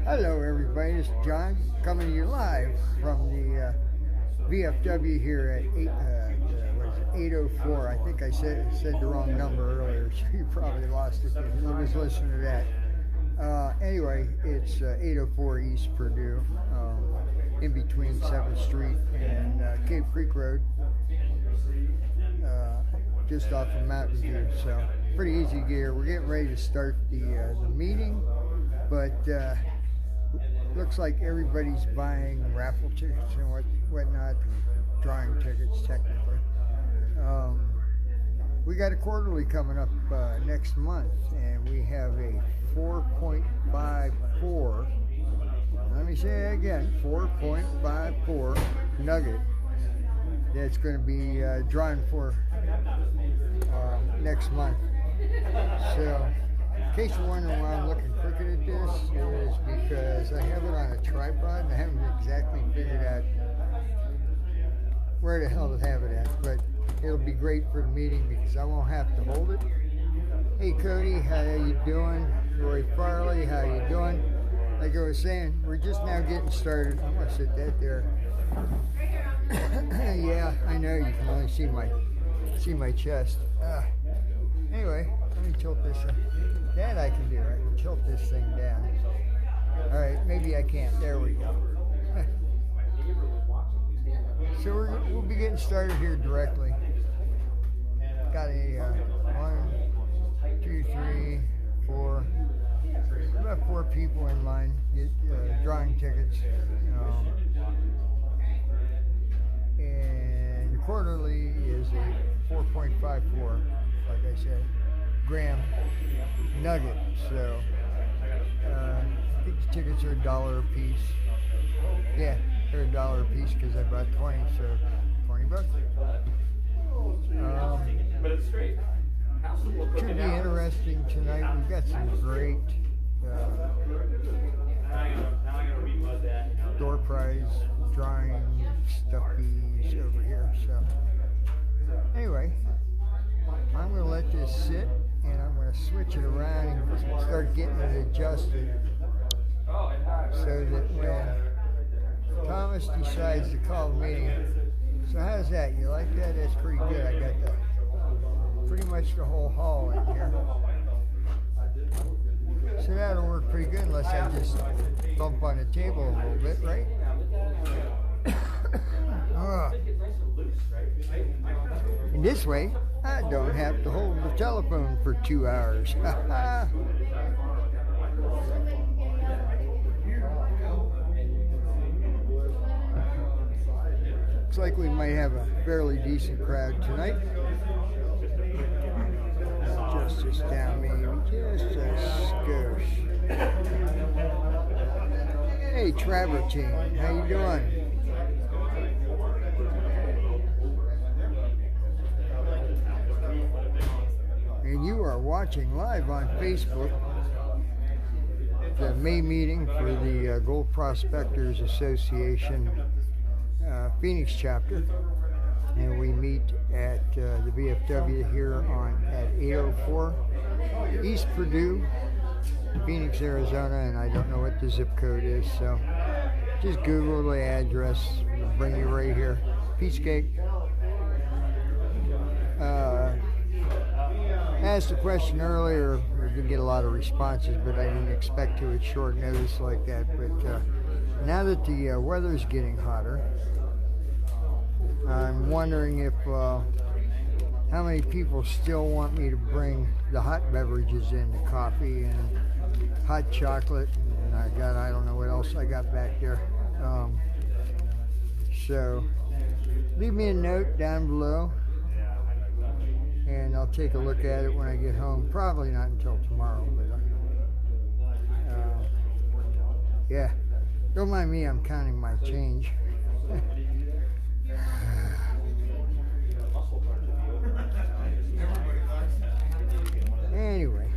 Hello everybody, this is John coming to you live from the VFW here at 804. I think I said the wrong number earlier, so you probably lost it if you was listening to that. Anyway, it's 804 East Purdue, in between 7th Street and Cape Creek Road, just off of Mountain View. So pretty easy to get here. We're getting ready to start the meeting, but looks like everybody's buying raffle tickets and whatnot, drawing tickets technically. We got a quarterly coming up next month, and we have a 4.54. Let me say it again, 4.54 nugget that's going to be drawn for next month. So, in case you're wondering why I'm looking crooked at this, is because I have it on a tripod and I haven't exactly figured out where the hell to have it at. But it'll be great for the meeting because I won't have to hold it. Hey Cody, how you doing? Roy Farley, how you doing? Like I was saying, we're just now getting started. I'm gonna sit that there. Yeah, I know you can only see my chest. Anyway, let me tilt this. That I can do. I can tilt this thing down. All right, maybe I can't. There we go. So we'll be getting started here directly. Got a 1, 2, 3, 4. About 4 people in line get drawing tickets. And the quarterly is a 4.54, like I said, gram nugget. So I think the tickets are $1 a piece. Yeah, they're $1 a piece because I bought 20, so $20. But it's straight. Should be interesting tonight. We've got some great door prize drawing stuffies over here. So anyway, I'm going to let this sit and I'm going to switch it around and start getting it adjusted so that when Thomas decides to call the meeting. So how's that? You like that? That's pretty good. I got pretty much the whole hall in here. So that'll work pretty good unless I just bump on the table a little bit, right? And this way, I don't have to hold the telephone for 2 hours. Looks like we might have a fairly decent crowd tonight. Just down maybe, just a skosh. Hey Travertine, how you doing? And you are watching live on Facebook the May meeting for the Gold Prospectors Association Phoenix chapter, and we meet at the VFW here at 804 East Purdue, Phoenix, Arizona, and I don't know what the zip code is, so just Google the address. It'll bring you right here. Peace cake. Asked a question earlier. We didn't get a lot of responses, but I didn't expect to at short notice like that. But now that the weather's getting hotter, I'm wondering if how many people still want me to bring the hot beverages in, the coffee and hot chocolate, and I don't know what else I got back there. So leave me a note down below, and I'll take a look at it when I get home. Probably not until tomorrow, but yeah, don't mind me, I'm counting my change. Anyway,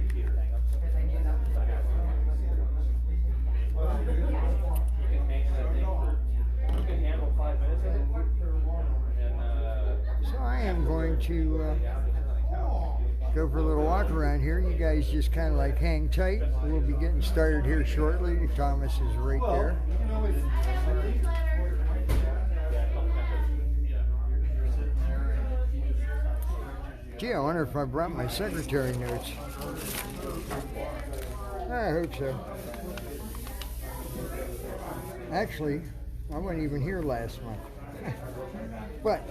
so I am going to go for a little walk around here. You guys just kind of like hang tight. We'll be getting started here shortly. Thomas is right there. Gee, I wonder if I brought my secretary notes. I hope so. Actually, I wasn't even here last month. But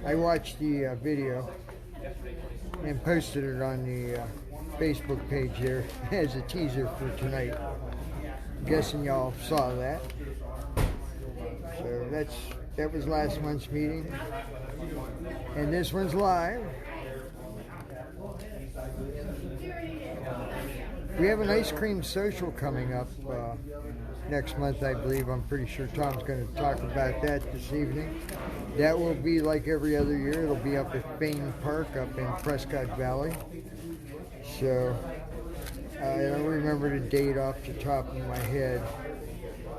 I watched the video and posted it on the Facebook page there as a teaser for tonight. I'm guessing y'all saw that. So that was last month's meeting. And this one's live. We have an ice cream social coming up next month, I believe. I'm pretty sure Tom's going to talk about that this evening. That will be like every other year. It'll be up at Bain Park up in Prescott Valley. So I don't remember the date off the top of my head.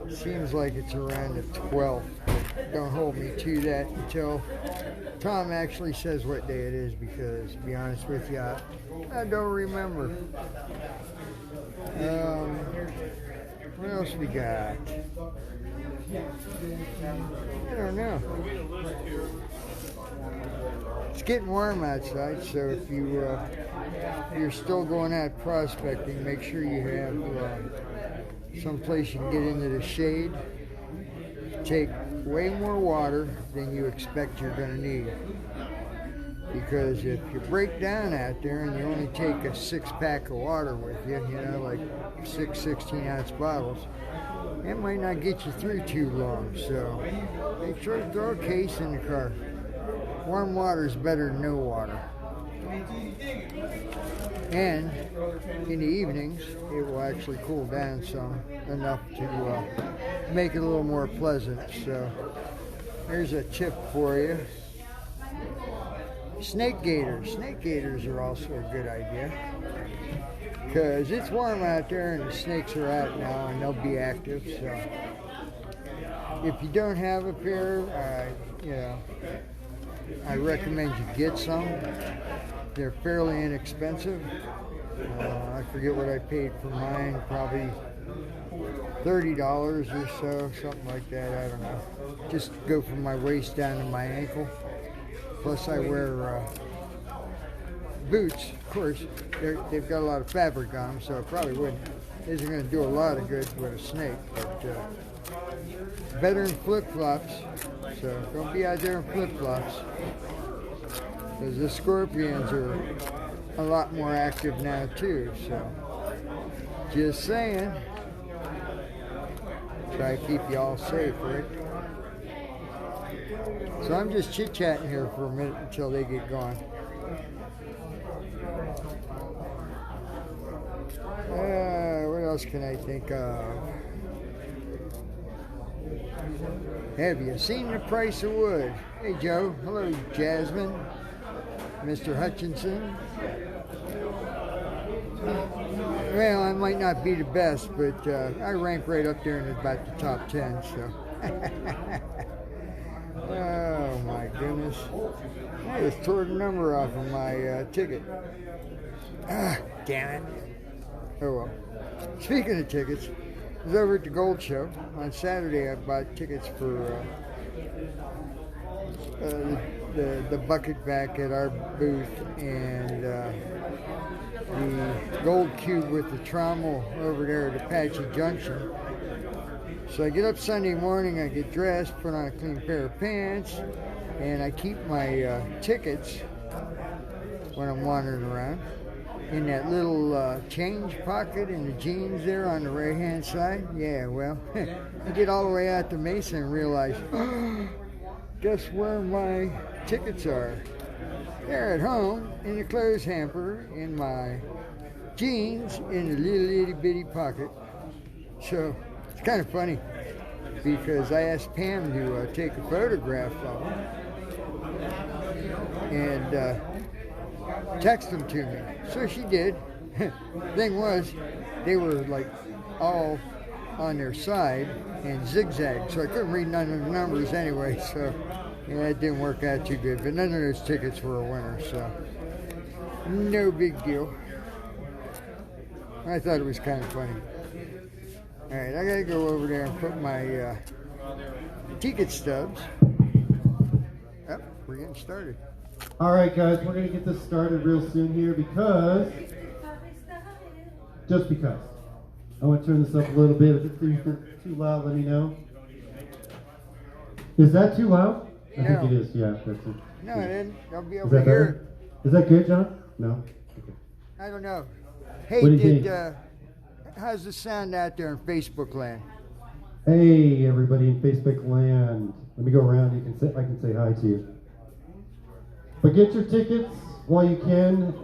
Seems like it's around the 12th. Don't hold me to that until Tom actually says what day it is, because to be honest with you, I don't remember. What else we got? I don't know. It's getting warm outside, so if you're still going out prospecting, make sure you have someplace you can get into the shade. Take way more water than you expect you're going to need. Because if you break down out there and you only take a 6-pack of water with you, like 6 16-ounce bottles, it might not get you through too long. So make sure to throw a case in the car. Warm water is better than no water. And in the evenings, it will actually cool down some, enough to make it a little more pleasant. So here's a tip for you. Snake gators. Snake gators are also a good idea, because it's warm out there and the snakes are out now and they'll be active. So if you don't have a pair, I recommend you get some. They're fairly inexpensive. I forget what I paid for mine, probably $30 or so, something like that. I don't know. Just go from my waist down to my ankle. Plus I wear boots, of course. They've got a lot of fabric on them, so it probably isn't going to do a lot of good with a snake. But better than flip-flops, so don't be out there in flip-flops. Because the scorpions are a lot more active now too, so just saying. Try to keep you all safe, right? So I'm just chit-chatting here for a minute until they get going. What else can I think of? Have you seen the price of wood? Hey, Joe. Hello, Jasmine. Mr. Hutchinson. Well, I might not be the best, but I rank right up there in about the top 10, so. Oh my goodness. I just tore the number off of my ticket. Ah, damn it. Oh well. Speaking of tickets, I was over at the Gold Show. On Saturday I bought tickets for the bucket back at our booth and the Gold Cube with the trommel over there at Apache Junction. So I get up Sunday morning, I get dressed, put on a clean pair of pants, and I keep my tickets when I'm wandering around in that little change pocket in the jeans there on the right hand side. Yeah, well, I get all the way out to Mesa and realize, guess where my tickets are? They're at home in the clothes hamper in my jeans in the little itty bitty pocket. So it's kind of funny because I asked Pam to take a photograph of them and text them to me. So she did. Thing was, they were like all on their side and zigzag, so I couldn't read none of the numbers anyway, so yeah, it didn't work out too good. But none of those tickets were a winner, so No big deal. I thought it was kind of funny. All right, I gotta go over there and put my ticket stubs. Yep, we're getting started. All right, guys, we're going to get this started real soon here because, just because. I want to turn this up a little bit. If it's too loud, let me know. Is that too loud? I think it is, yeah. That's it. No, it isn't. I'll be able to hear it. Is that good, John? No? Okay. I don't know. Hey, What do you think? How's the sound out there in Facebook land? Hey, everybody in Facebook land. Let me go around. I can say hi to you. But get your tickets while you can.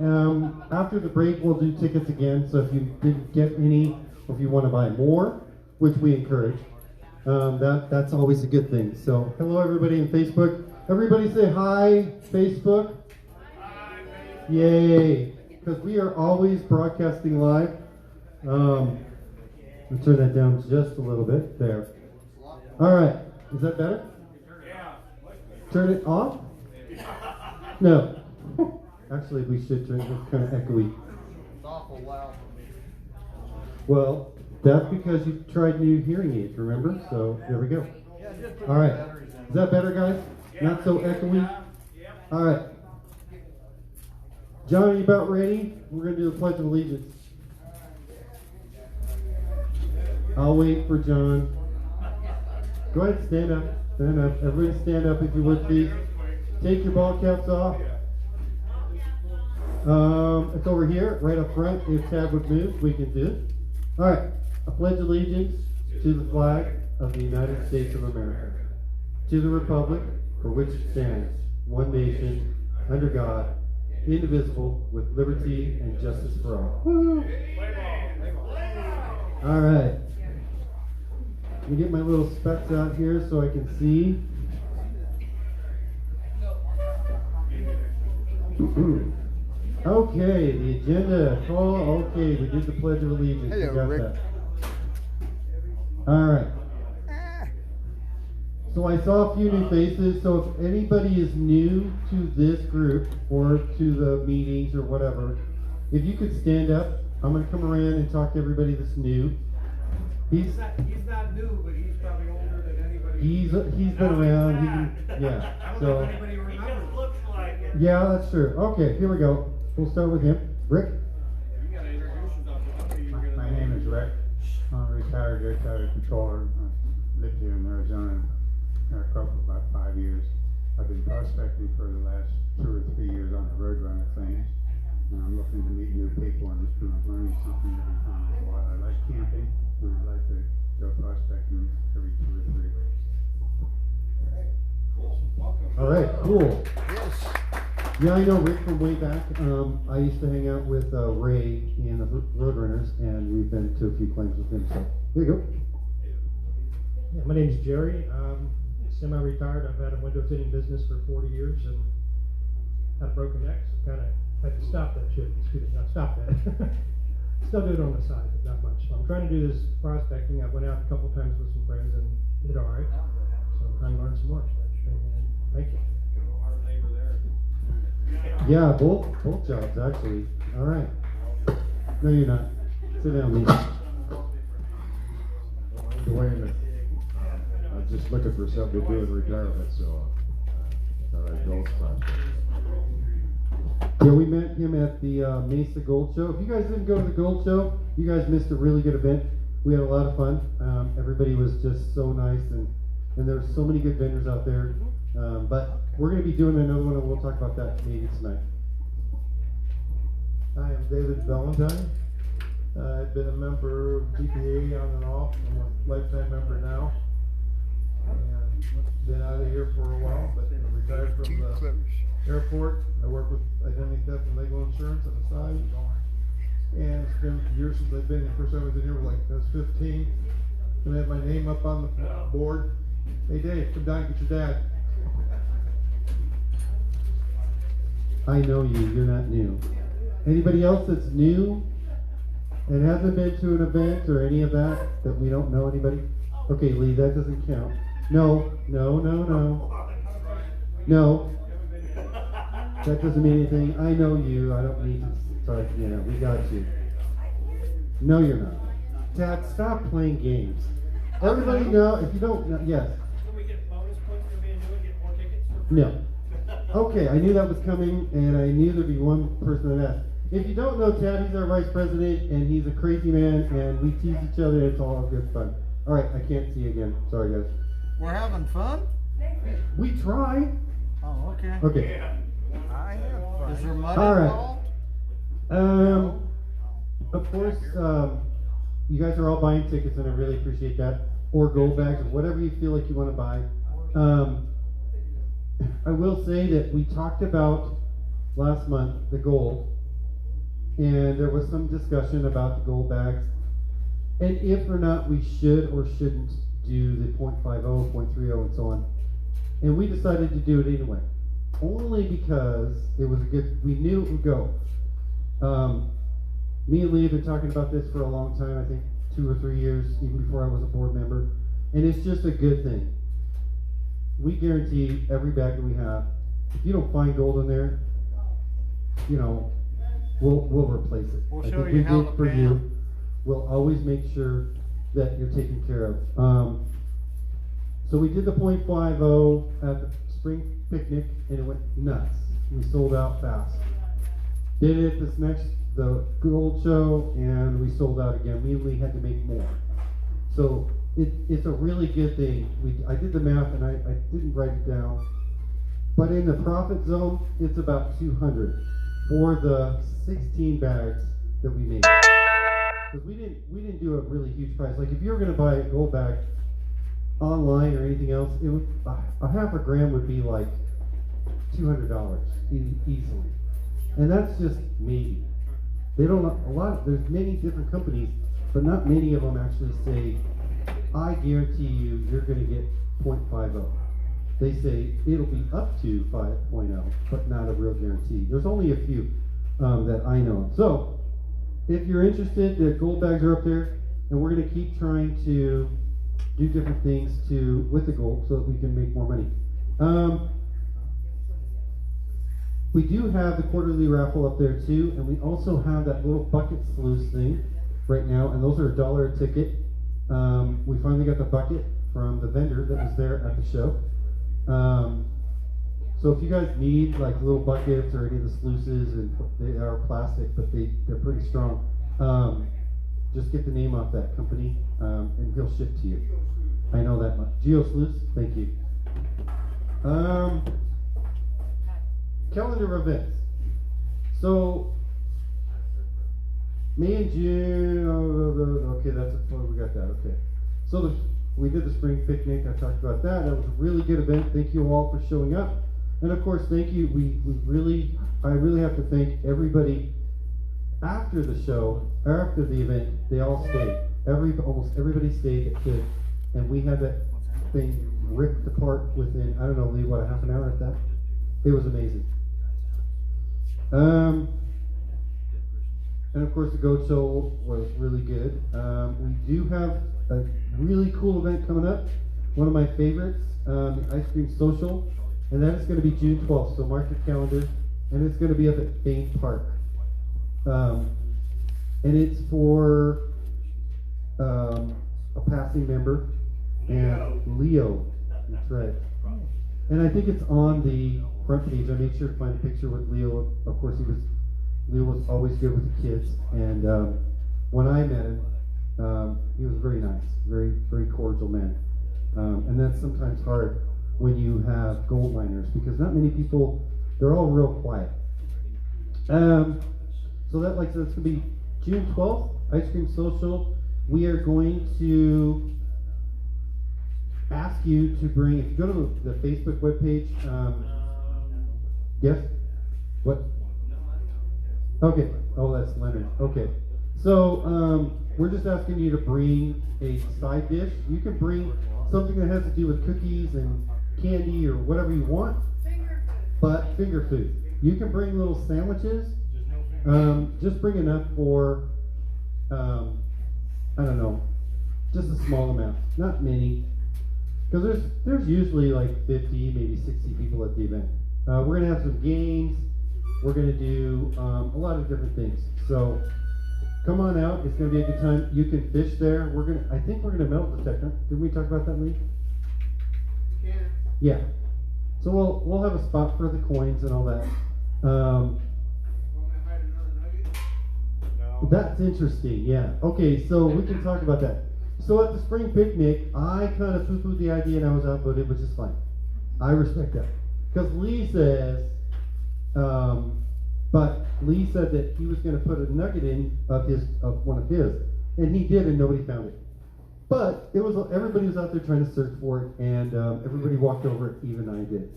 After the break, we'll do tickets again. So if you didn't get any, or if you want to buy more, which we encourage, that's always a good thing. So hello, everybody in Facebook. Everybody say hi, Facebook. Yay! Because we are always broadcasting live. I'll turn that down just a little bit. There. All right. Is that better? Turn it off? No. Actually, we should turn it. It's kind of echoey. It's awful loud. Well, that's because you tried new hearing aids, remember? So there we go. All right. Is that better, guys? Not so echoey? All right. John, are you about ready? We're going to do the Pledge of Allegiance. I'll wait for John. Go ahead, stand up. Stand up. Everybody stand up if you would, please. Take your ball caps off. It's over here, right up front. If Tad would move, we can do it. All right. I pledge allegiance to the flag of the United States of America, to the republic for which it stands, one nation, under God, indivisible, with liberty and justice for all. Woo! All right. Let me get my little specs out here so I can see. Okay, the agenda. Oh, okay, we did the Pledge of Allegiance. Hello, Rick. That. All right. So I saw a few new faces. So if anybody is new to this group or to the meetings or whatever, if you could stand up, I'm going to come around and talk to everybody that's new. He's not new, but he's probably older than anybody. He's been around. Yeah. I don't know if anybody remembers. He just looks like it. Yeah, that's true. Okay, here we go. We'll start with him. Rick? You gotta introduce yourself. My name is Rick. I'm a retired air traffic controller. I lived here in Arizona for about 5 years. I've been prospecting for the last 2 or 3 years on the Roadrunner thing. And I'm looking to meet new people and learning something every time. So I like camping and I like to go prospecting every 2 or 3 weeks. All right, cool. Yes. Yeah, I know Rick from way back. I used to hang out with Ray and the Roadrunners, and we've been to a few claims with him. So here you go. Yeah, my name's Jerry. I'm semi-retired. I've had a window fitting business for 40 years and had a broken neck, so kind of had to stop that shit. Excuse me, not stop that. Still do it on the side, but not much. So I'm trying to do this prospecting. I went out a couple times with some friends and did all right. So I'm trying to learn some more. Thank you. Yeah, both jobs actually. All right. No, you're not. Sit down, Lee. Dwayne, I'm just looking for something to do in retirement, so gold prospect. Yeah, we met him at the Mesa Gold Show. If you guys didn't go to the Gold Show, you guys missed a really good event. We had a lot of fun. Everybody was just so nice, and there's so many good vendors out there. But we're going to be doing another one, and we'll talk about that maybe tonight. Hi, I'm David Valentine. I've been a member of GPA on and off. I'm a lifetime member now. And been out of here for a while, but I'm retired from the airport. I work with identity theft and legal insurance on the side. And it's been years since I've been here. First time I was in here was I was 15. And I had my name up on the board. Hey Dave, come down and get your dad. I know you. You're not new. Anybody else that's new and hasn't been to an event or any of that we don't know anybody? Okay, Lee, that doesn't count. No. That doesn't mean anything. I know you. I don't need to start. Yeah, we got you. No, you're not. Dad, stop playing games. Everybody know, if you don't know, yes. Can we get bonus points for being new and get more tickets for free? No. Okay, I knew that was coming, and I knew there'd be one person that asked. If you don't know Tad, he's our vice president, and he's a crazy man, and we tease each other. It's all good fun. All right, I can't see you again. Sorry, guys. We're having fun? We try. Oh, okay. Okay. I have fun. Is there mud All right. involved? Of course, you guys are all buying tickets, and I really appreciate that. Or gold bags, or whatever you feel like you want to buy. I will say that we talked about last month the gold, and there was some discussion about the gold bags, and if or not we should or shouldn't do the 0.50, 0.30, and so on. And we decided to do it anyway, only because it was a good. We knew it would go. Me and Lee have been talking about this for a long time. I think 2 or 3 years, even before I was a board member, and it's just a good thing. We guarantee every bag that we have. If you don't find gold in there, you know, we'll replace it. We'll I show think you we how did to for pan. you. We'll always make sure that you're taken care of. So we did the 0.50 at the spring picnic, and it went nuts. We sold out fast. Did it the gold show, and we sold out again. Me and Lee had to make more. So it's a really good thing. I did the math, and I didn't write it down. But in the profit zone, it's about 200 for the 16 bags that we made. Because we didn't do a really huge price. Like if you were going to buy a gold bag online or anything else, it would a half a gram would be like $200 easily, and that's just maybe. They don't there's many different companies, but not many of them actually say, I guarantee you're going to get 0.50. They say it'll be up to 5.0, but not a real guarantee. There's only a few that I know. So if you're interested, the gold bags are up there, and we're going to keep trying to do different things with the gold so that we can make more money. We do have the quarterly raffle up there too, and we also have that little bucket sluice thing right now, and those are $1 a ticket. We finally got the bucket from the vendor that was there at the show. So if you guys need like little buckets or any of the sluices, and they are plastic, but they're pretty strong, just get the name off that company, and he'll ship to you. I know that much. Geo Sluice, thank you. Calendar events. So May and June. Okay, that's we got that. Okay. So we did the spring picnic. I talked about that. That was a really good event. Thank you all for showing up. And of course, thank you. I really have to thank everybody after the show, or after the event. They all stayed. Almost everybody stayed that could, and we had that thing ripped apart within, I don't know, Lee, what, a half an hour at that? It was amazing. And of course, the goat show was really good. We do have a really cool event coming up. One of my favorites, the Ice Cream Social, and that is going to be June 12th. So mark your calendar, and it's going to be up at Bain Park. And it's for a passing member, and Leo. That's right. And I think it's on the front page. I made sure to find a picture with Leo. Of course, Leo was always good with the kids, and when I met him, he was very nice, very, very cordial man. And that's sometimes hard when you have gold miners, because not many people, they're all real quiet. So that, like I said, it's going to be June 12th, Ice Cream Social. We are going to ask you to bring, if you go to the Facebook webpage, yes? What? Okay. Oh, that's Leonard. Okay. So we're just asking you to bring a side dish. You can bring something that has to do with cookies and candy or whatever you want, but finger food. You can bring little sandwiches. Just bring enough for, I don't know, just a small amount, not many, because there's usually like 50, maybe 60 people at the event. We're gonna have some games. We're going to do a lot of different things. So come on out. It's going to be a good time. You can fish there. I think we're going to metal detect. Didn't we talk about that, Lee? Yeah. So we'll have a spot for the coins and all that. That's interesting. Yeah. Okay. So we can talk about that. So at the spring picnic, I kind of poo-pooed the idea and I was outvoted, which is fine. I respect that. Because Lee says, but Lee said that he was going to put a nugget in of one of his, and he did, and nobody found it. But everybody was out there trying to search for it, and everybody walked over it, even I did.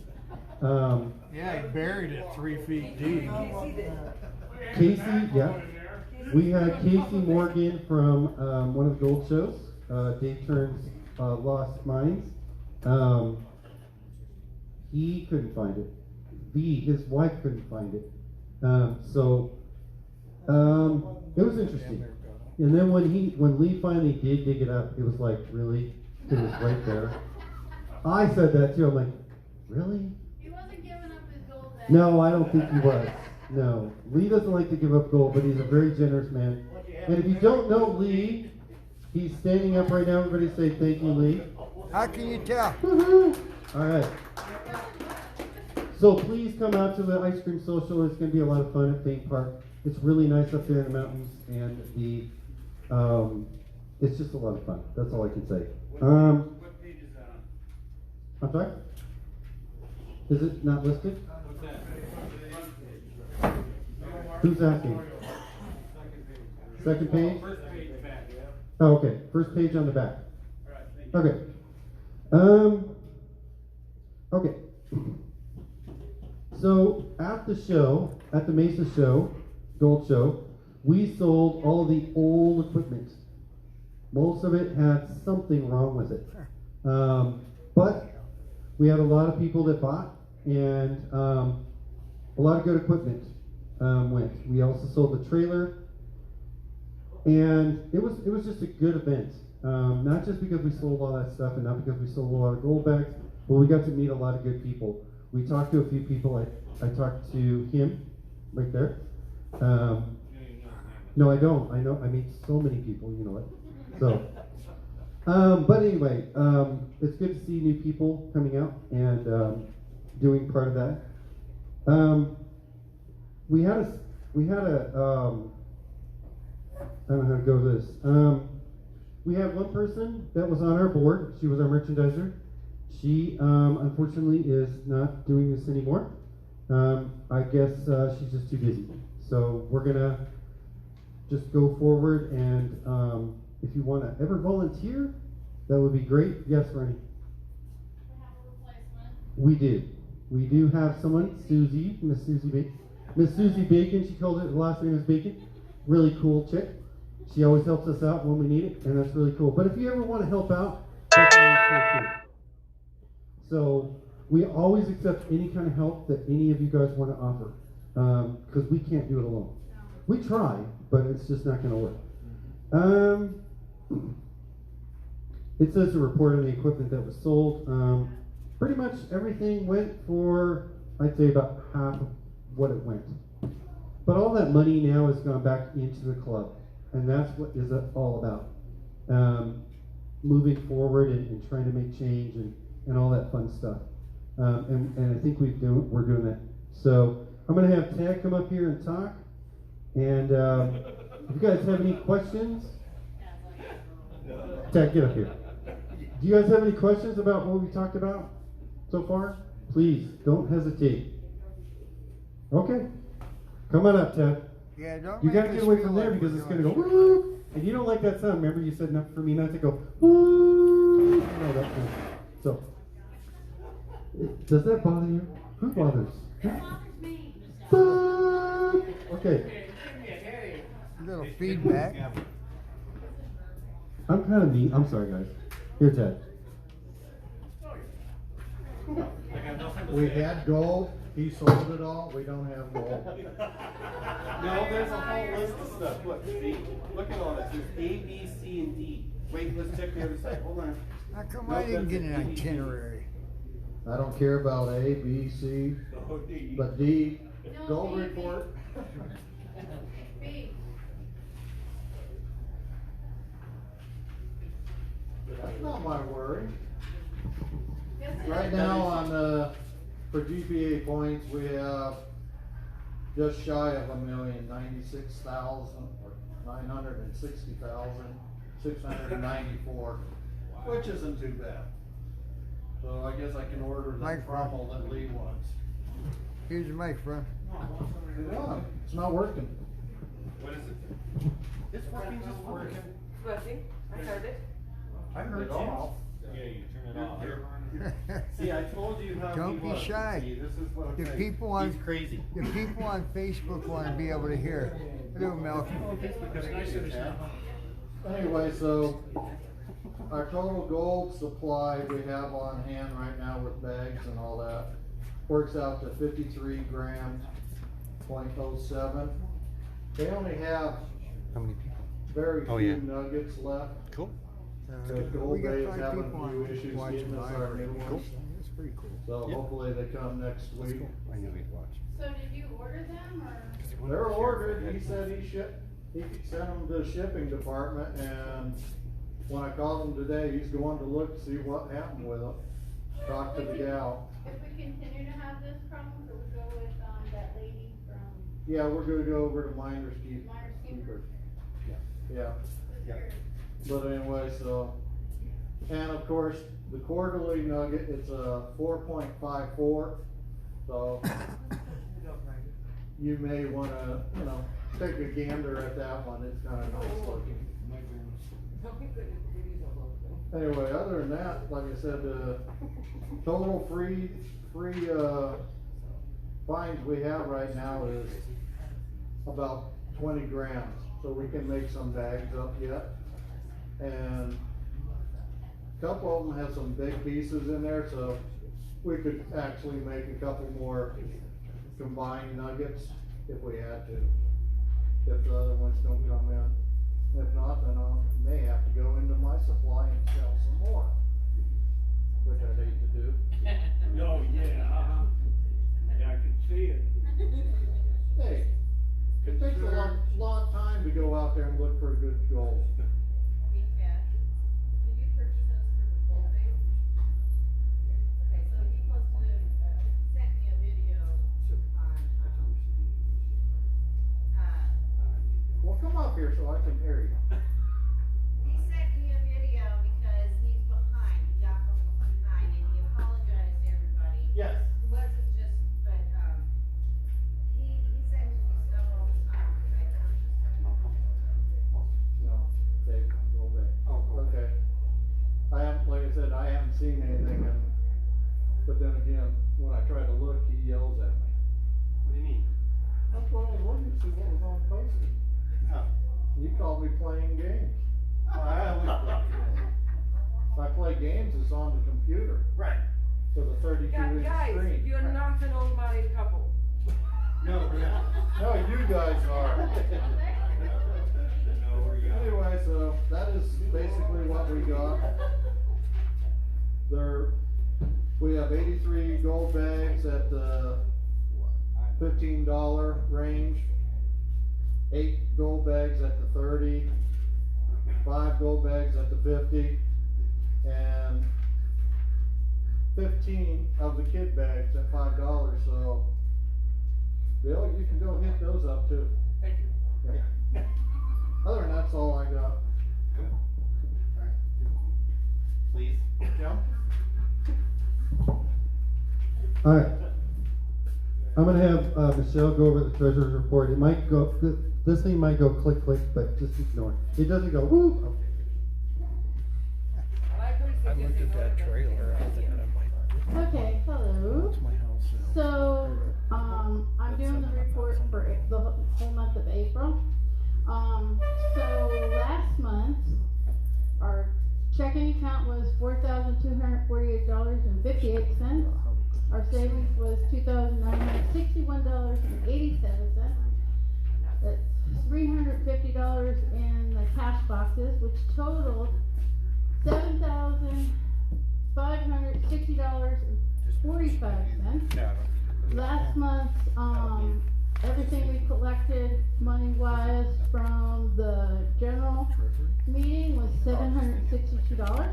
Yeah, he buried it 3 feet deep. Casey, yeah. We had Casey Morgan from one of the gold shows, Dave Turn's Lost Mines. He couldn't find it. His wife couldn't find it. It was interesting. And then when Lee finally did dig it up, it was like, really? It was right there. I said that too. I'm like, really? He wasn't giving up his gold then. No, I don't think he was. No. Lee doesn't like to give up gold, but he's a very generous man. And if you don't know Lee, he's standing up right now. Everybody say thank you, Lee. How can you tell? Woohoo! All right. So please come out to the ice cream social. It's going to be a lot of fun at Fink Park. It's really nice up there in the mountains, and it's just a lot of fun. That's all I can say. What page is that on? I'm sorry? Is it not listed? What's that? Who's asking? Second page? First page back, yeah. Oh, okay. First page on the back. All right, thank you. Okay. Okay. So at the show, at the Mesa show, Gold Show, we sold all the old equipment. Most of it had something wrong with it. But we had a lot of people that bought, and a lot of good equipment went. We also sold the trailer, and it was just a good event. Not just because we sold all that stuff, and not because we sold a lot of gold bags, but we got to meet a lot of good people. We talked to a few people. I talked to him right there. No, I don't. I know. I meet so many people. You know it. So, but anyway, it's good to see new people coming out and doing part of that. We had a. I don't know how to go with this. We had one person that was on our board. She was our merchandiser. She, unfortunately, is not doing this anymore. I guess she's just too busy. So we're going to just go forward, and if you want to ever volunteer, that would be great. Yes, Ronnie? We have a replacement. We do. We do have someone, Susie, Miss Susie Bacon. Miss Susie Bacon, she calls it, the last name is Bacon. Really cool chick. She always helps us out when we need it, and that's really cool. But if you ever want to help out, that's always cool too. So we always accept any kind of help that any of you guys want to offer, because we can't do it alone. We try, but it's just not going to work. It says a report on the equipment that was sold. Pretty much everything went for, I'd say, about half of what it went. But all that money now has gone back into the club, and that's what is all about. Moving forward and trying to make change and all that fun stuff. And I think we're doing that. So I'm going to have Tad come up here and talk. And if you guys have any questions, Tad, get up here. Do you guys have any questions about what we talked about so far? Please, don't hesitate. Okay. Come on up, Tad. Yeah, don't You make got to us get away feel from there like because we're it's going to go doing woo. And you don't like that sound. Remember you said enough for me not to go woo. No, that sound. So, does that bother you? Who bothers? It bothers me. Okay. a little feedback. I'm kind of mean. I'm sorry, guys. Here, Ted. We had gold, he sold it all, we don't have gold. No, there's a whole list of stuff. Look, see? Look at all this. There's A, B, C, and D. Wait, let's check the other side. Hold on. How come No, I didn't that's get an a D. itinerary? I don't care about A, B, C, but D, No, Gold B, report. B. That's not my worry. Yes, it Right is. now on, for GPA points, we have just shy of 1,096,000, or 960,694, which isn't too bad. So I guess I can order the Microphone. crumble that Lee wants. Here's your microphone. Yeah, it's not working. What is it? It's working, just working. Working, I heard it. I heard you. Yeah, you turn it off. See, I told you how Don't he be was. shy. See, this is what I'm The saying. people on He's crazy. The people on Facebook want to be able to hear. Hello, Malcolm. Anyway, so our total gold supply we have on hand right now with bags and all that works out to 53 grams, .07. They only have How many people? very few Oh, yeah. nuggets left. Cool. The We gold got bays 5 having people a few on issues watching getting us live our right new now. ones. That's pretty cool. So Yeah. hopefully they come next That's week. cool. I knew he'd watch. So did you order them or? They're ordered. He said he sent them to the shipping department, and when I called him today, he's going to look to see what happened with them. Talk to the gal. If we continue to have this problem, could we go with, that lady from Yeah, we're gonna go over to Miners Keep. Myers Keeper? Yeah, Yeah. but anyway, so, and of course, the quarterly nugget, it's a 4.54, so you may wanna, take a gander at that one, it's kinda nice looking. Anyway, other than that, like I said, total free, fines we have right now is about 20 grams, so we can make some bags up yet. And a couple of them have some big pieces in there, so we could actually make a couple more combined nuggets if we had to, if the other ones don't come in. If not, then I may have to go into my supply and sell some more, which I'd hate to do. Oh, yeah. Yeah, I can see it. Hey, it takes a lot of time to go out there and look for good gold. Hey, Ted, did you purchase those for the gold base? Okay, so he supposed to, sent me a video on, Well, come up here so I can hear you. he sent me a video because he's behind, he got behind, and he apologized to everybody. Yes. It wasn't just, but, he sends me stuff all the time, because I purchased them. No, Dave, go back. Oh, go Okay. I haven't, like I said, I haven't seen anything, but then again, when I try to look, he yells at me. What do you mean? That's what I was looking to see what was on posted. Oh. You called me playing games. Oh, I always play. If I play games, it's on the computer, Right. so the 32-inch Guys, screen. you're not an old married couple. No, we're not. No, you guys are. No, we're not. Anyway, so that is basically what we got. We have 83 gold bags at the $15 range, 8 gold bags at the 30, 5 gold bags at the 50, and 15 of the kid bags at $5. So, Bill, you can go hit those up too. Thank you. Yeah. Other than that's all I got. Please. Jim? Alright. I'm gonna have Michelle go over the treasurer's report. It might go, this thing might go click, click, but just ignore it. It doesn't go whoop. I looked at that trailer out there and I'm like, Okay, hello. that's my house. So, I'm doing the report for the whole month of April. So last month, our checking account was $4,248.58. Our savings was $2,961.87. That's $350 in the cash boxes, which totaled $7,560.45. last month, everything we collected money-wise from the general meeting was $762.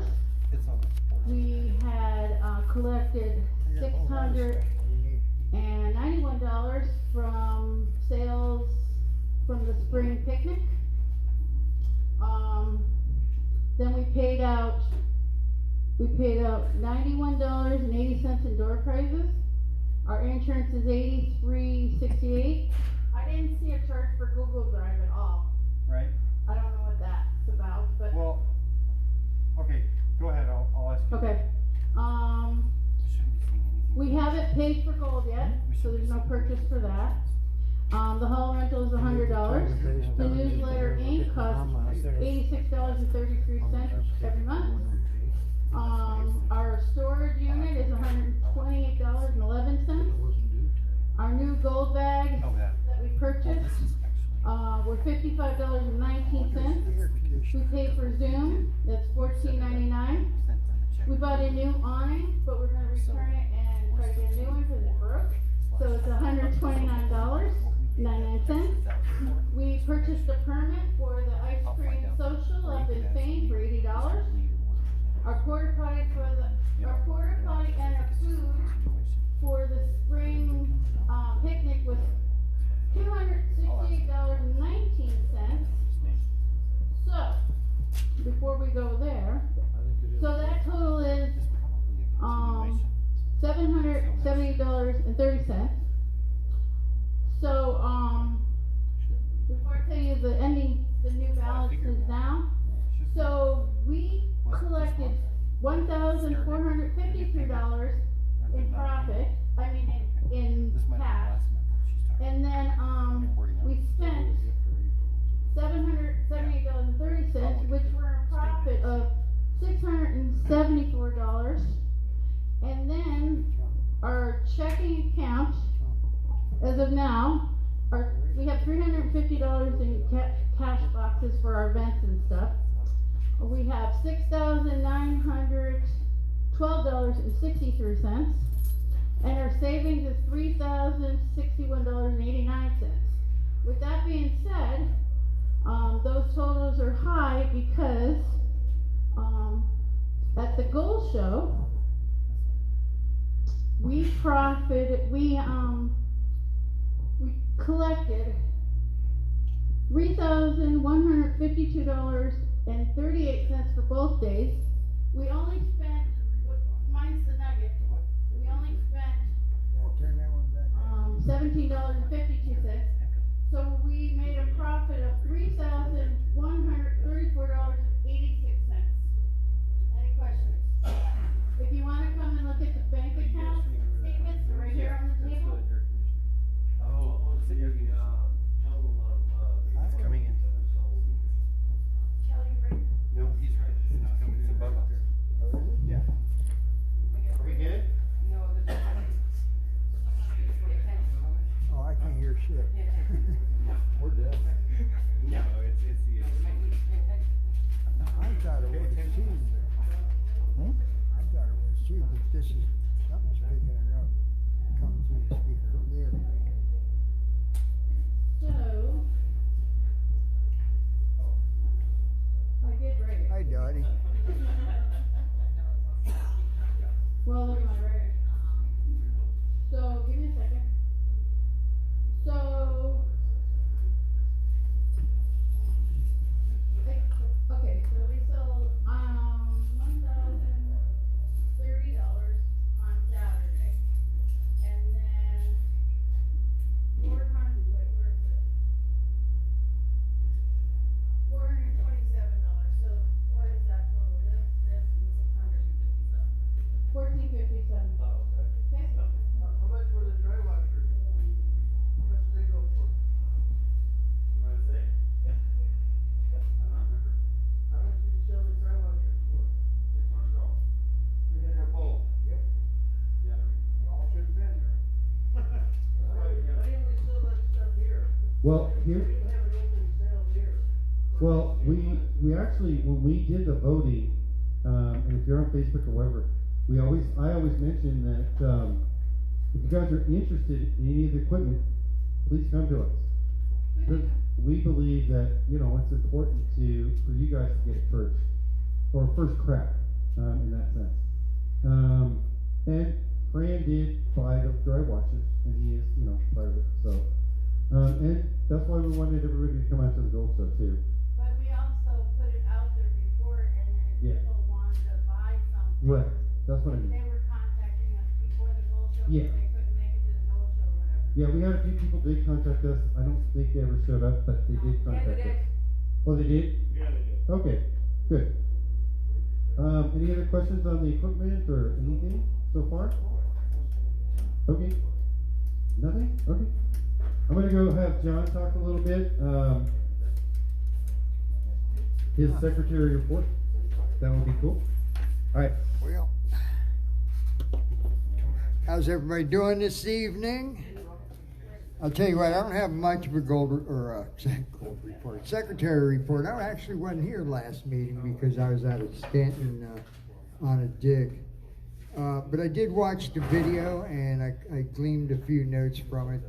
We had, collected $691 from sales from the spring picnic. Then we paid out $91.80 in door prizes. Our insurance is $83.68. I didn't see a charge for Google Drive at all. Right? I don't know what that's about, but. Well, okay, go ahead, I'll ask you. Okay, we haven't paid for gold yet, so there's no purchase for that. The hall rental is $100. The newsletter ink costs $86.33 every month. Our storage unit is $128.11. Our new gold bags that we purchased, were $55.19. We paid for Zoom, that's $14.99. We bought a new awning, but we're gonna return it and try to get a new one because it broke. So it's $129.99. We purchased a permit for the ice cream social up in Spain for $80. Our porta potty and our food for the spring picnic was $268.19. So, before we go there, so that total is $770.30. So, before I tell you the new balances now, so we collected $1,453 in profit, in cash, and then, we spent $778.30, which were a profit of $674, and then our checking account, as of now, we have $350 in cash boxes for our events and stuff. We have $6,912.63, and our savings is $3,061.89. With that being said, those totals are high because at the gold show we collected $3,152.38 for both days. We only spent, mine's the nugget, we only spent $17.52. So we made a profit of $3,134.86. Any questions? If you want to come and look at the bank account statements, they're right here on the table. It's coming in. Kelly, right? No, he's right. It's above us. Yeah. Are we good? Oh, I can't hear shit. We're dead. No, it's the. I thought it was too. I thought it was too, but this is, something's picking it up. Coming through the speaker. There. So, I get ready. Hi, Dottie. Well, look at my writing. So, give me a second. So, okay, so we sold, $1,030 on Saturday, and then $427. So, what is that total? This, and $657. $1,457. Okay. How much were the dry washers? How much did they go for? You want to say? I don't remember. How much did you sell the dry washers for? $600. For both. Yep. Yeah. You all should have been there. Why didn't we sell that stuff here? Well, We here, didn't have an open sale here. well, we actually, when we did the voting, and if you're on Facebook or whatever, I always mention that, If you guys are interested in any of the equipment, please come to us. Because we believe that, you know, it's important for you guys to get it first, or first crack, in that sense. And Fran did buy the dry washers, and he is, you know, part of it. So, and that's why we wanted everybody to come out to the Gold Show too. But we also put it out there before, and then if Yeah. people wanted to buy something. Right, that's what I mean. They were contacting us before the Gold Show, Yeah. because they couldn't make it to the Gold Show or whatever. Yeah, we had a few people did contact us. I don't think they ever showed up, but they did contact us. Oh, they did? Yeah, they did. Okay, good. Any other questions on the equipment or anything so far? Okay. Nothing? Okay. I'm gonna go have John talk a little bit. His secretary report. That would be cool. All right. Well, how's everybody doing this evening? I'll tell you what, I don't have much of a gold report, secretary report. I actually wasn't here last meeting because I was out at Stanton on a dig. But I did watch the video and I gleaned a few notes from it.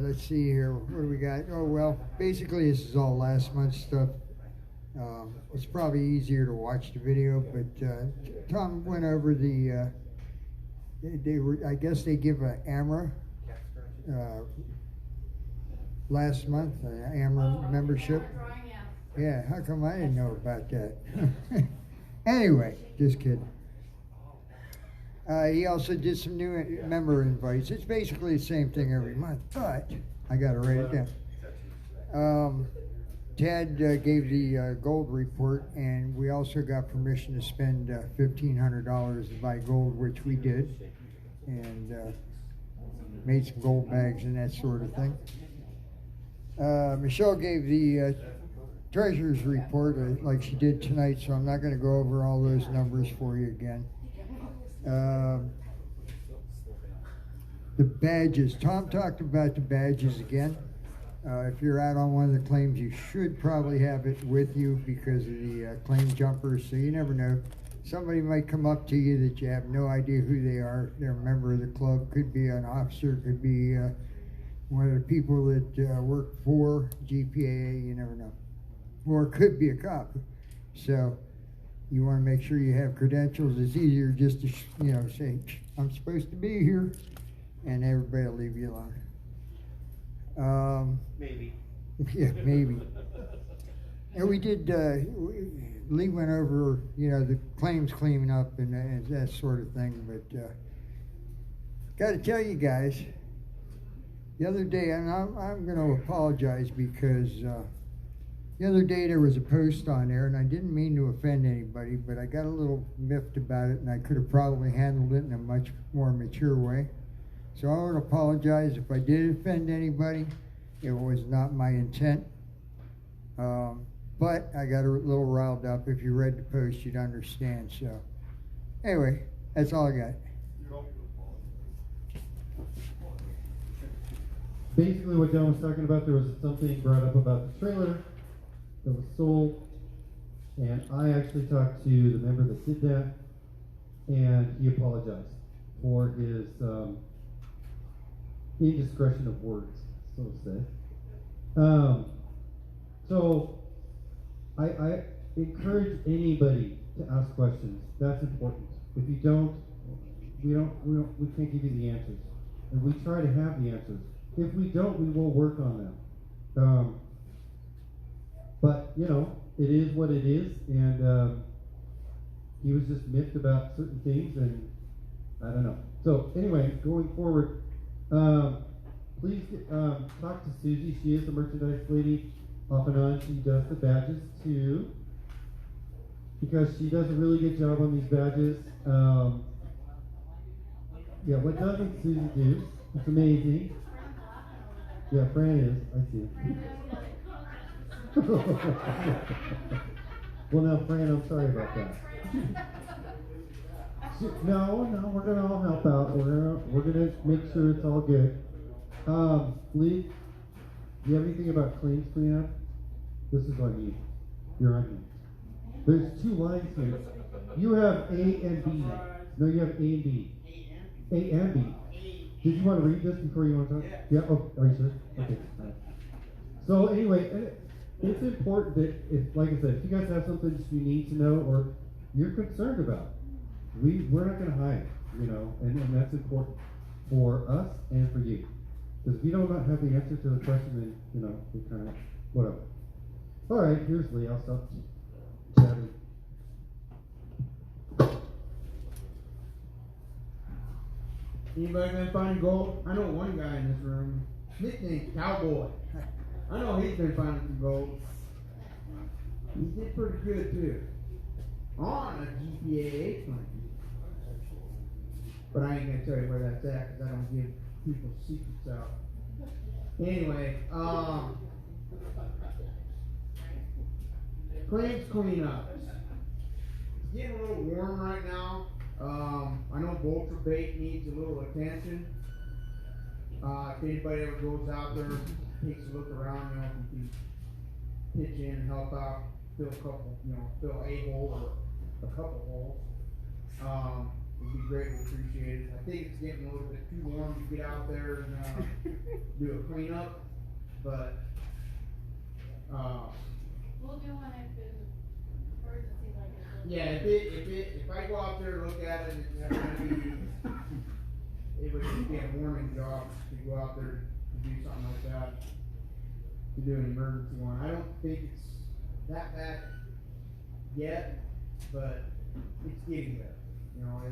Let's see here, what do we got? Oh, well, basically this is all last month's stuff. It's probably easier to watch the video, but Tom went over the, I guess they give an AMRA last month, AMRA membership. Yeah, how come I didn't know about that? Anyway, just kidding. He also did some new member invites. It's basically the same thing every month, but I got to write it down. Ted gave the gold report, and we also got permission to spend $1,500 to buy gold, which we did, and made some gold bags and that sort of thing. Michelle gave the treasurer's report like she did tonight, so I'm not going to go over all those numbers for you again. The badges. Tom talked about the badges again. If you're out on one of the claims, you should probably have it with you because of the claim jumpers, so you never know. Somebody might come up to you that you have no idea who they are. They're a member of the club. Could be an officer, could be one of the people that work for GPAA, you never know. Or it could be a cop. So you want to make sure you have credentials. It's easier just to, say, I'm supposed to be here, and everybody will leave you alone. Maybe. Yeah, maybe. And we did, Lee went over, the claims cleaning up and that sort of thing, but got to tell you guys, the other day, and I'm going to apologize because the other day there was a post on there, and I didn't mean to offend anybody, but I got a little miffed about it, and I could have probably handled it in a much more mature way. So I want to apologize if I did offend anybody. It was not my intent. But I got a little riled up. If you read the post, you'd understand. So anyway, that's all I got. Basically what John was talking about, there was something brought up about the trailer that was sold, and I actually talked to the member that did that, and he apologized for his indiscretion of words, so to say. So I encourage anybody to ask questions. That's important. If you don't, we can't give you the answers, and we try to have the answers. If we don't, we will work on them. But it is what it is, and he was just miffed about certain things, and I don't know. So anyway, going forward, please talk to Susie. She is the merchandise lady off and on. She does the badges too, because she does a really good job on these badges. Yeah, what doesn't Susie do? It's amazing. Yeah, Fran is. I see. Well, now, Fran, I'm sorry about that. No, we're gonna all help out. We're gonna make sure it's all good. Lee, do you have anything about claims cleanup? This is on you. You're on you. There's two lines here. You have A and B. No, you have A and B. A and B. Did you want to read this before you want to talk? Yeah. Oh, are you sure? Okay. All right. So anyway, it's important that if, like I said, if you guys have something that you need to know or you're concerned about, we're not going to hide, you know, and that's important for us and for you. Because if you don't have the answer to the question, then, you know, we kind of, whatever. All right, here's Lee. I'll stop chatting. Anybody been finding gold? I know one guy in this room. Nicknamed Cowboy. I know he's been finding some gold. He did pretty good too. On a GPAP plan. But I ain't gonna tell you where that's at because I don't give people's secrets out. Anyway, claims cleanup. It's getting a little warm right now. I know vulture bait needs a little attention. If anybody ever goes out there, takes a look around, you know, if you can pitch in and help out, fill a couple, you know, fill a hole or a couple holes. It'd be greatly appreciated. I think it's getting a little bit too warm to get out there and do a cleanup, but We'll do one if it's emergency like it. yeah, if I go out there and look at it, it's gonna be, it would just be a morning job to go out there to do something like that, to do an emergency one. I don't think it's that bad yet, but it's getting there. You know,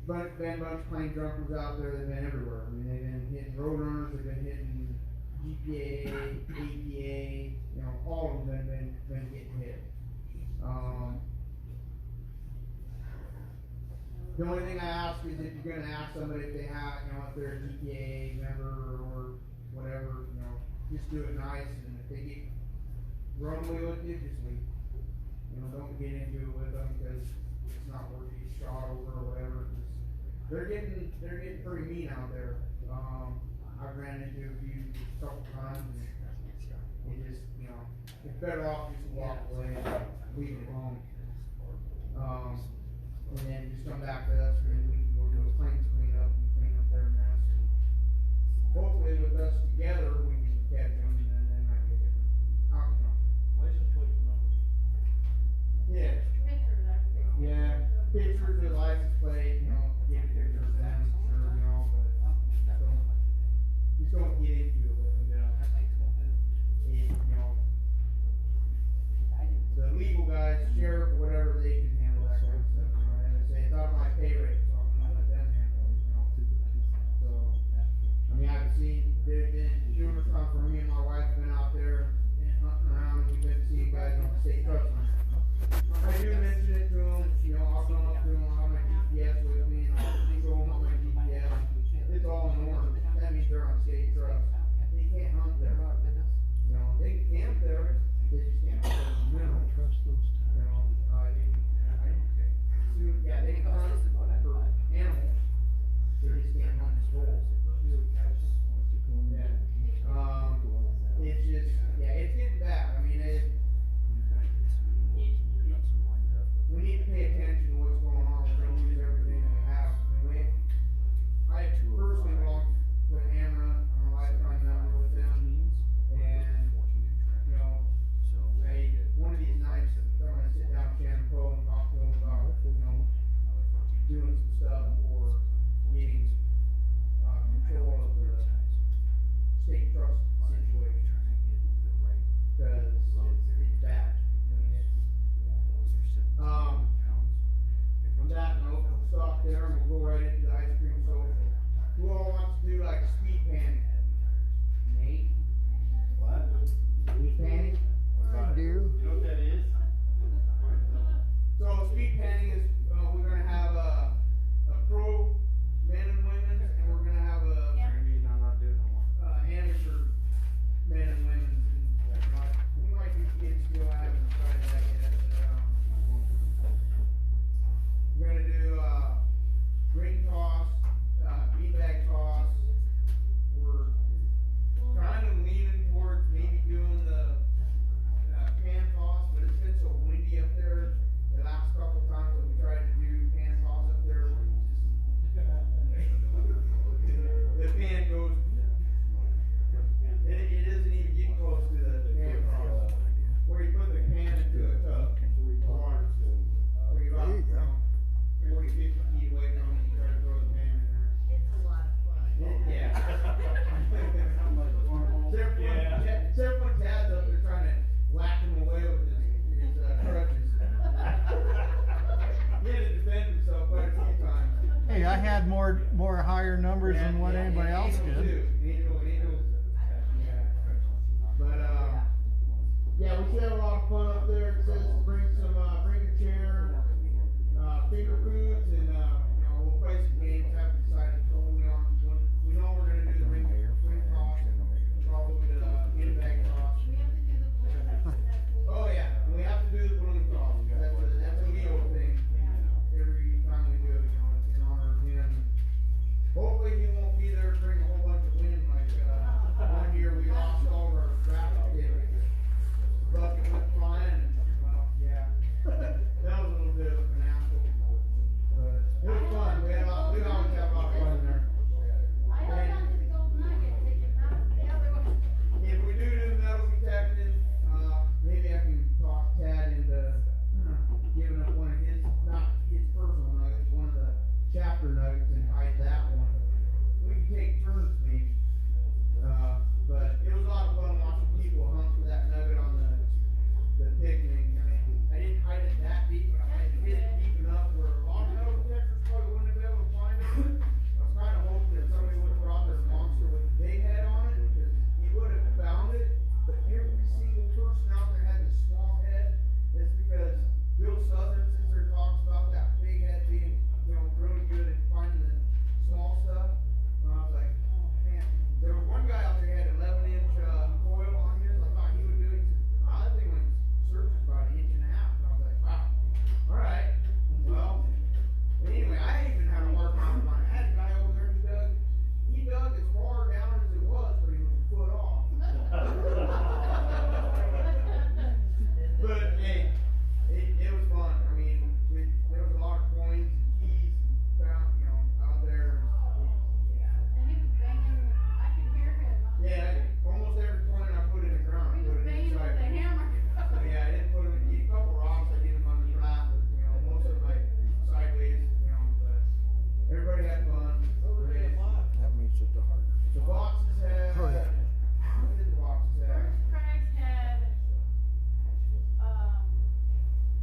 been a bunch of plane jumpers out there. They've been everywhere. I mean, they've been hitting road runners. They've been hitting GPA, APA. You know, all of them have been getting hit. The only thing I ask is if you're going to ask somebody if they have, you know, if they're a GPA member or whatever, you know, just do it nice. And if they get grumbly with you, just leave. You know, don't get into it with them because it's not worth getting shot over or whatever. They're getting pretty mean out there. I've ran into a couple times and it just, you know, it's better off just to walk away and leave it alone. And then just come back to us and then we can go do a claims cleanup and clean up their mess. And hopefully with us together we can catch them and then they might get a different outcome. License plate number. Yeah. Pictures, I would say. Yeah, pictures of license plate, you know, get pictures of them, sure, you know, but just don't get into it with them, you know. You know, the legal guys, sheriff, whatever, they can handle that kind of stuff, you know, and they say, it's out of my pay rate, so I'm gonna let them handle it, you know. So, I mean, I've seen, there's been numerous times where me and my wife have been out there and hunting around, and we've been seeing guys on the state truck line. I do mention it to them, you know, I'll come up to them, I'll have my GPS with me, and I'll show them on my GPS. It's all in order. That means they're on state trucks. They can't hunt there. You know, they can camp there, they just can't hunt there in the middle. You know, yeah, they can hunt for animals. They just can't hunt as well. Yeah. It's just, yeah, it's getting bad. I mean, we need to pay attention to what's going on. We're going to lose everything that we have. I mean, I personally belong to Amra. I'm a lifetime member with them. And, you know, one of these nights, I'm going to sit down with Shannon Poe and talk to him about, you know, doing some stuff or getting control of the state trust situation. Because it's bad. I mean, on that note, we'll stop there and we'll go right into the ice cream social. Who all wants to do like a speed panning? Nate? What? Speed panning? I do. You know what that is? So speed panning is, we're going to have a pro men and women, and we're going to have a amateur men and women. We might do kids still haven't tried that yet. We're going to do ring toss, beanbag toss. We're kind of leaning towards maybe doing the pan toss, but it's been so windy up there the last couple of times that we tried had more higher numbers than what anybody else did. Angel. Yeah. But yeah, we should have a lot of fun up there. It says to bring a chair, finger foods, and we'll play some games. Haven't decided totally on when. We know we're gonna do the ring toss, probably the in bag toss. Oh yeah, we have to do the balloon toss. That's a Leo thing. Every time we do it, it's in honor of him. Hopefully he won't be there to bring a whole bunch of wind like one year we lost all of our raffle tickets. Bucket went flying and well, yeah. That was a little bit of an asshole. But it was fun. We always have a lot of fun there. I held on to the gold nugget ticket, not the other one. If we do the metal detecting, maybe I can talk Tad into giving up one of his, not his personal nuggets, one of the chapter nuggets and hide that one. We can take turns maybe. But it was a lot of fun watching people hunt for that nugget on the picnic. I mean, I didn't hide it that deep, but I hid it deep enough where a lot of metal detectors probably wouldn't have been able to find it. I was kind of hoping that somebody would have brought their monster with a big head on it, because he would have found it. But every single person out there had this small head. It's because Bill Southern, since there talks about that big head being, really good at finding the small stuff. And I was like, oh man. There was one guy out there who had 11-inch foil on his. I thought he would do it. He said, oh, that thing went surface about 1.5 inches. And I was like, wow. All right. Well, anyway, I even had a hard time finding. I had a guy over there he dug as far down as it was, but he was a foot off. But hey, it was fun. I mean, there was a lot of coins and keys found, out there. And he was banging, I could hear him. Yeah, almost every coin I put in the ground. He was banging with the hammer. So yeah, I didn't put them in a couple rocks. I did them on the flat. Most of them like sideways. But everybody had fun. That makes it harder. The boxes had. Oh, yeah. What did the boxes have? First prize had,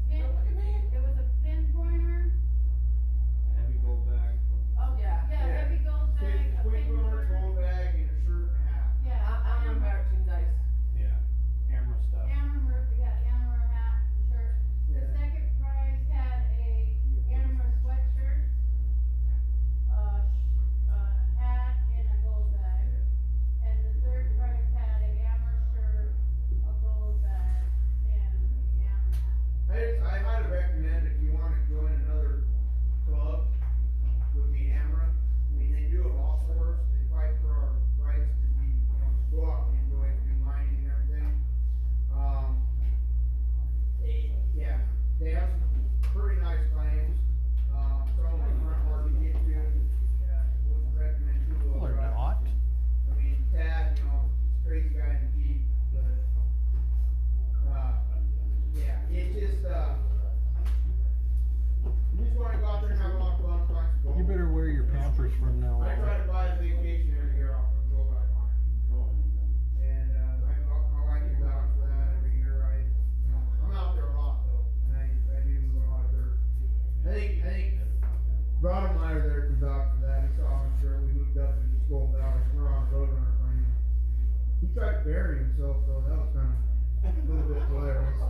it was a pinpointer. Heavy gold bag. Oh, yeah, heavy gold bag, a Quick runner, pinpointer. gold bag, and a shirt and a hat. Yeah, I'm merchandise. Yeah. Camera stuff. Hammer hat, shirt. The Yeah. second prize had a Hammer sweatshirt, hat, and a gold bag. And the third prize had a Hammer shirt, a gold bag, and a Hammer hat. I highly recommend if you want to join another club, would be Amra. I mean, they do a lot for us. They fight for our rights to be, to go out and enjoy it, do mining and everything. They have some pretty nice claims. Some of them aren't hard to get to. Wouldn't recommend two of Well, they're them. not. I mean, Tad, he's a crazy guy in the Jeep, but it's just you just want to go out there and have a lot of fun, find some gold. You better wear your Pampers from now I try on. to buy a vacation every year off and go back on it. And I like to vouch for that every year. I'm out there a lot though, and I do a lot of dirt. I think Rod and I are there to vouch for that. He saw me sure we moved up into Skull Valley. We're on a roadrunner plane. He tried to bury himself, so that was kind of a little bit hilarious.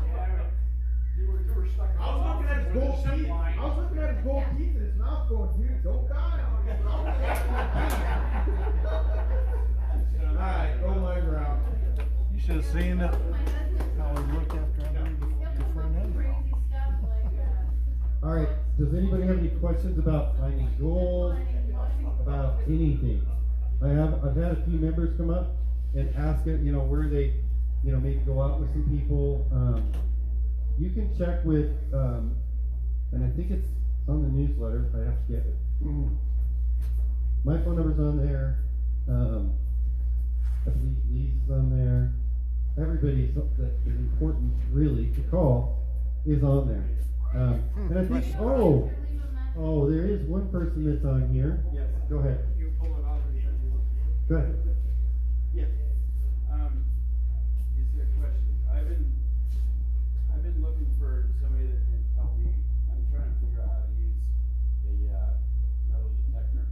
You were stuck. I was looking at his gold teeth. And his mouth going, dude, don't die on me. Alright, go my route. You should have seen it. How he looked after I moved the front end. Crazy stuff like, All right. Does anybody have any questions about finding gold? About anything? I've had a few members come up and ask it, where they, maybe go out with some people. You can check with, and I think it's on the newsletter. I have to get it. My phone number's on there. I believe Lee's on there. Everybody's that is important, really, to call is on there. And I think, there is one person that's on here. Yes. Go ahead. You pull it off and show you. Go ahead. Yes. You see a question. I've been looking for somebody that can help me. I'm trying to figure out how to use a metal detector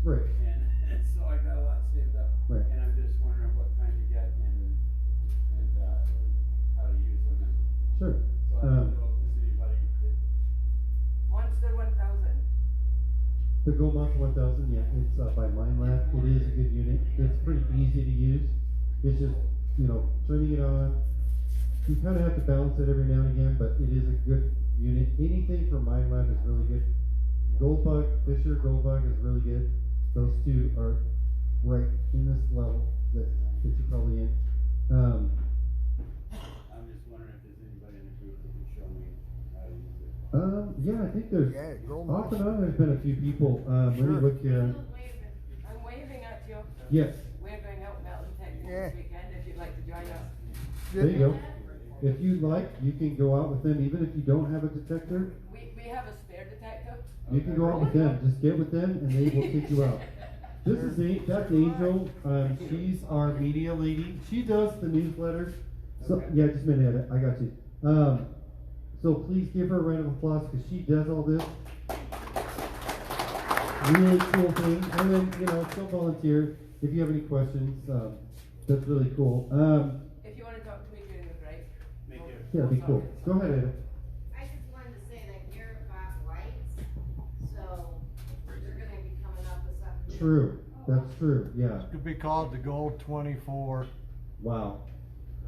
Right. And so I got a lot saved up. Right. And I'm just wondering what kind to get and how to use them. And Sure. so I don't know if there's anybody that. Once the 1,000. The Gold Month 1000, yeah, it's by MindLab. It is a good unit. It's pretty easy to use. It's just, you know, turning it on. You kind of have to balance it every now and again, but it is a good unit. Anything from MindLab is really good. Goldbug, Fisher Goldbug is really good. Those two are right in this level that you're probably in. I'm just wondering if there's anybody in the group that can show me how to use it. Yeah, I think there's, Gold off Month. and on, there's been a few people. Let me look here. I'm waving at you. Yes. We're going out Mountain Technical Yeah. this weekend if you'd like to join us. There you go. If you'd like, you can go out with them, even if you don't have a detector. We have a spare detector. You can go out with them. Just get with them, and they will take you out. This is that's Angel. She's our media lady. She does the newsletters. So yeah, just a minute. I got you. So please give her a round of applause because she does all this. Really cool thing. And then she'll volunteer if you have any questions. That's really cool. If you want to talk to me during the break. Yeah, that'd be cool. Go ahead, Ada. I just wanted to say that you're about whites, so you're gonna be coming up with something. True. That's true. Yeah. It could be called the Gold 24. Wow.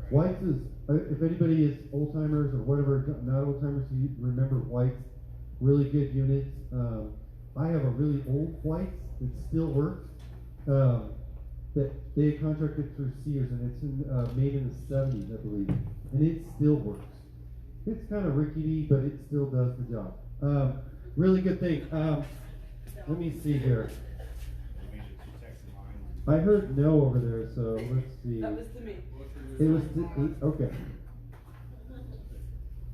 Whites is, if anybody is old timers or whatever, not old timers, you remember Whites, really good units. I have a really old Whites that still works. That they contracted through Sears, and it's made in the 70s, I believe, and it still works. It's kind of rickety, but it still does the job. Really good thing. Let me see here. I heard no over there, so let's see. That was to me. It was okay.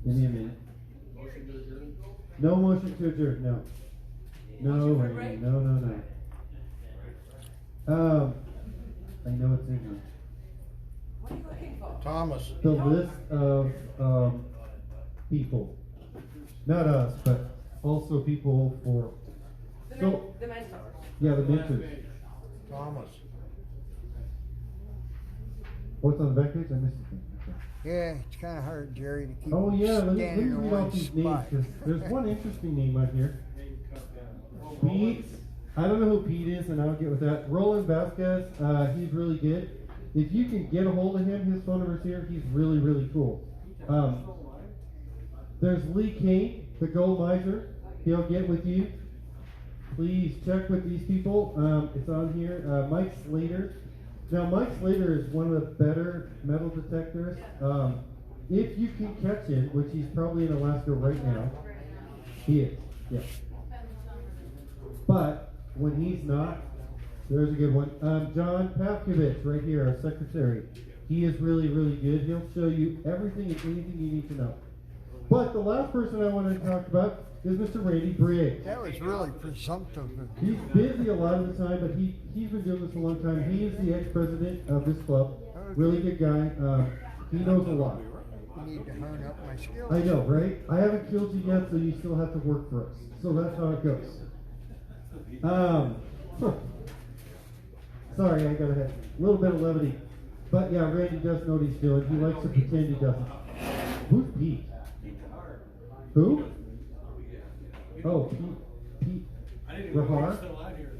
Give me a minute. No motion to adjourn. No. No, Randy. No. I know it's in here. What are you looking for? Thomas. The list of people, not us, but also people for. The mentors. Yeah, the mentors. Thomas. What's on the back page? I missed it. Yeah, it's kind of hard, Jerry, to keep Oh yeah, let me standing in read off one these spot. names. 'Cause there's one interesting name on here. Pete, I don't know who Pete is, and I'll get with that. Roland Vasquez, he's really good. If you can get a hold of him, his phone number's here. He's really, really cool. There's Lee Kane, the gold miser. He'll get with you. Please check with these people. It's on here. Mike Slater. Now, Mike Slater is one of the better metal detectors. If you can catch him, which he's probably in Alaska right now, he is. Yeah. But when he's not, there's a good one. John Pavkovich, right here, our secretary. He is really, really good. He'll show you everything and anything you need to know. But the last person I wanted to talk about is Mr. Randy Briggs. That was really presumptive of He's you. busy a lot of the time, but he's been doing this a long time. He is the ex-president of this club. Really good guy. He knows a lot. I need to hone up my skills. I know, right? I haven't killed you yet, so you still have to work for us. So that's how it goes. Sorry, I got a little bit of levity. But yeah, Randy does know what he's doing. He likes to pretend he doesn't. Who's Pete? Who? Oh, Pete I didn't know he Rahar? was still out here.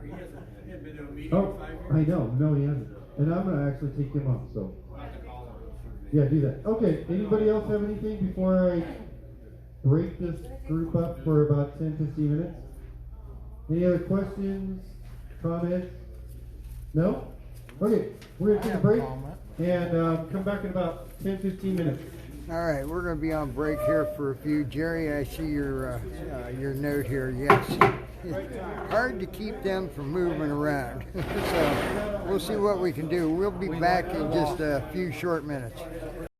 He hasn't been to a meeting Oh, in 5 years. I know. No, he hasn't. And I'm gonna actually take him off. So yeah, do that. Okay. Anybody else have anything before I break this group up for about 10-15 minutes? Any other questions, comments? No? Okay. We're gonna take a break and come back in about 10-15 minutes. All right, we're going to be on break here for a few. Jerry, I see your note here. Yes, it's hard to keep them from moving around. So we'll see what we can do. We'll be back in just a few short minutes.